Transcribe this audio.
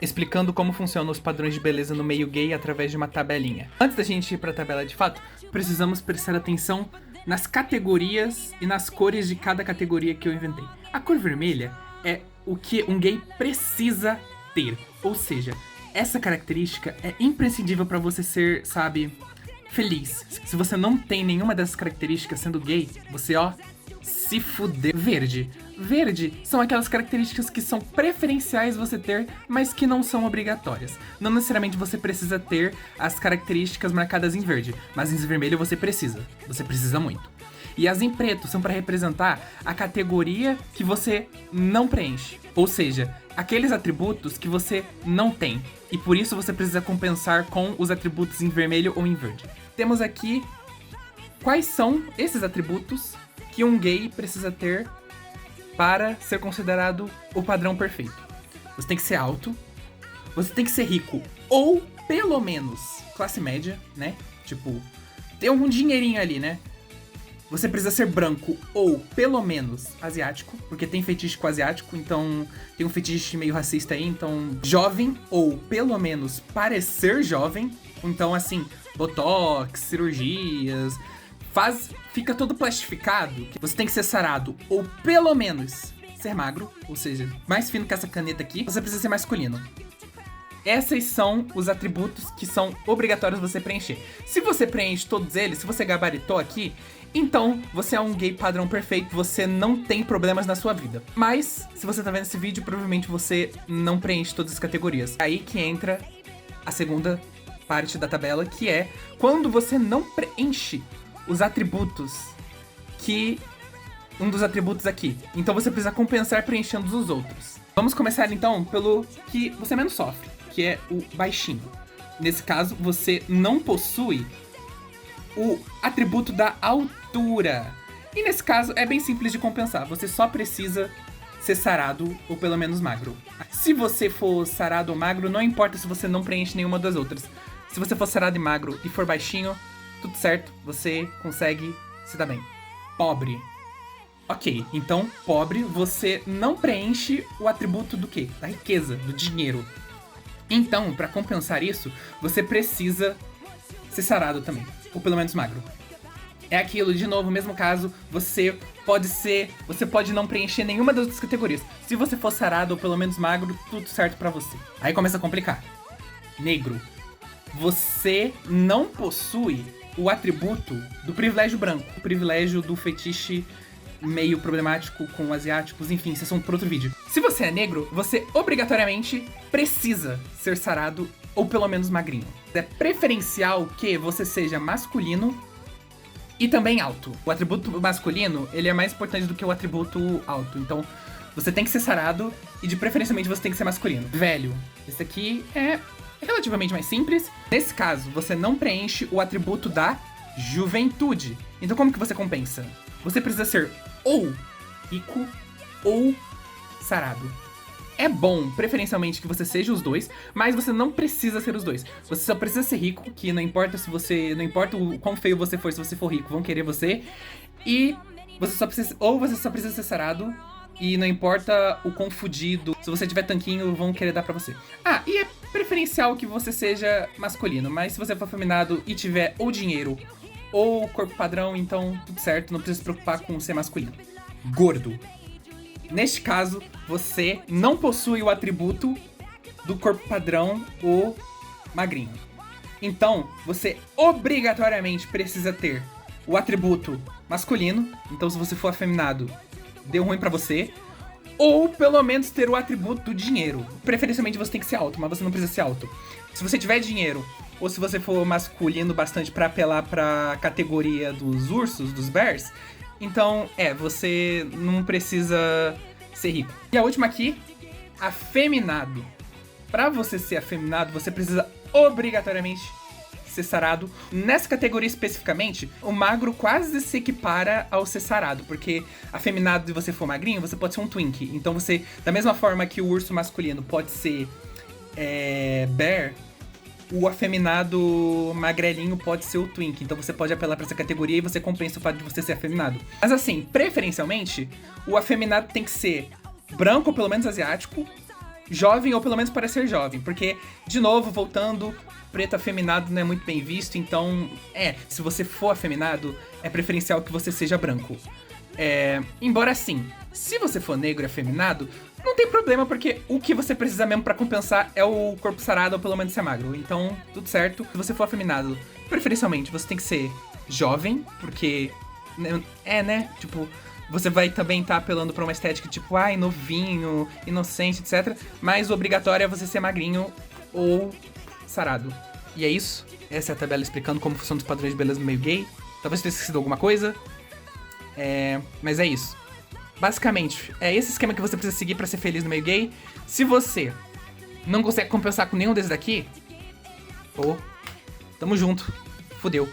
explicando como funcionam os padrões de beleza no meio gay através de uma tabelinha. Antes da gente ir pra tabela de fato, precisamos prestar atenção nas categorias e nas cores de cada categoria que eu inventei. A cor vermelha é o que um gay precisa ter, ou seja, essa característica é imprescindível pra você ser, sabe, feliz. Se você não tem nenhuma dessas características sendo gay, você, se fuder. Verde. Verde são aquelas características que são preferenciais você ter, mas que não são obrigatórias. Não necessariamente você precisa ter as características marcadas em verde, mas em vermelho você precisa. Você precisa muito. E as em preto são para representar a categoria que você não preenche. Ou seja, aqueles atributos que você não tem. E por isso você precisa compensar com os atributos em vermelho ou em verde. Temos aqui quais são esses atributos que um gay precisa ter para ser considerado o padrão perfeito. Você tem que ser alto, você tem que ser rico, ou pelo menos classe média, né? Tipo, ter algum dinheirinho ali, né? Você precisa ser branco ou pelo menos asiático, porque tem fetiche com asiático, então tem um fetiche meio racista aí, então jovem ou pelo menos parecer jovem, então assim, botox, cirurgias, fica todo plastificado. Você tem que ser sarado ou pelo menos ser magro, ou seja, mais fino que essa caneta aqui. Você precisa ser masculino. Esses são os atributos que são obrigatórios você preencher. Se você preenche todos eles, se você gabaritou aqui, então você é um gay padrão perfeito, você não tem problemas na sua vida. Mas, se você tá vendo esse vídeo, provavelmente você não preenche todas as categorias. Aí que entra a segunda parte da tabela, que é quando você não preenche os atributos que... um dos atributos aqui. Então você precisa compensar preenchendo os outros. Vamos começar então pelo que você menos sofre, que é o baixinho. Nesse caso, você não possui o atributo da altura. E nesse caso, é bem simples de compensar. Você só precisa ser sarado ou pelo menos magro. Se você for sarado ou magro, não importa se você não preenche nenhuma das outras. Se você for sarado e magro e for baixinho, tudo certo, você consegue se dar bem. Pobre. Ok, então, pobre, você não preenche o atributo do quê? Da riqueza, do dinheiro. Então, pra compensar isso, você precisa ser sarado também, ou pelo menos magro. É aquilo, de novo, mesmo caso, você pode não preencher nenhuma das outras categorias. Se você for sarado ou pelo menos magro, tudo certo pra você. Aí começa a complicar. Negro. Você não possui o atributo do privilégio branco, o privilégio do fetiche meio problemático com asiáticos, enfim, isso é assunto para outro vídeo. Se você é negro, você obrigatoriamente precisa ser sarado ou pelo menos magrinho. É preferencial que você seja masculino e também alto. O atributo masculino, ele é mais importante do que o atributo alto, então você tem que ser sarado e de preferencialmente você tem que ser masculino. Velho, esse aqui é relativamente mais simples. Nesse caso, você não preenche o atributo da juventude. Então como que você compensa? Você precisa ser ou rico ou sarado. É bom, preferencialmente, que você seja os dois, mas você não precisa ser os dois. Você só precisa ser rico, que não importa o quão feio você for, se você for rico, vão querer você. E você só precisa ser sarado, e não importa o quão fudido, se você tiver tanquinho, vão querer dar pra você. Ah, e é preferencial que você seja masculino, mas se você for afeminado e tiver ou dinheiro ou corpo padrão, então tudo certo, não precisa se preocupar com ser masculino. Gordo. Neste caso, você não possui o atributo do corpo padrão ou magrinho. Então, você obrigatoriamente precisa ter o atributo masculino. Então, se você for afeminado, deu ruim pra você. Ou pelo menos ter o atributo do dinheiro. Preferencialmente você tem que ser alto, mas você não precisa ser alto. Se você tiver dinheiro, ou se você for masculino bastante pra apelar pra categoria dos ursos, dos bears, então, você não precisa ser rico. E a última aqui, afeminado. Pra você ser afeminado, você precisa obrigatoriamente ser sarado. Nessa categoria especificamente, o magro quase se equipara ao ser sarado, porque afeminado, se você for magrinho, você pode ser um twink. Então você, da mesma forma que o urso masculino pode ser bear, o afeminado magrelinho pode ser o twink. Então você pode apelar pra essa categoria e você compensa o fato de você ser afeminado. Mas assim, preferencialmente, o afeminado tem que ser branco ou pelo menos asiático, jovem ou pelo menos parecer jovem. Porque, de novo, voltando, preto afeminado não é muito bem visto, então, se você for afeminado, é preferencial que você seja branco. Embora assim, se você for negro e afeminado, não tem problema, porque o que você precisa mesmo pra compensar é o corpo sarado ou pelo menos ser magro. Então, tudo certo. Se você for afeminado, preferencialmente, você tem que ser jovem, porque... né? Tipo, você vai também estar apelando pra uma estética tipo, novinho, inocente, etc. Mas o obrigatório é você ser magrinho ou sarado. E é isso. Essa é a tabela explicando como funcionam os padrões de beleza no meio gay. Talvez tenha esquecido alguma coisa. Mas é isso. Basicamente, é esse esquema que você precisa seguir pra ser feliz no meio gay. Se você não consegue compensar com nenhum desses daqui, tamo junto. Fudeu.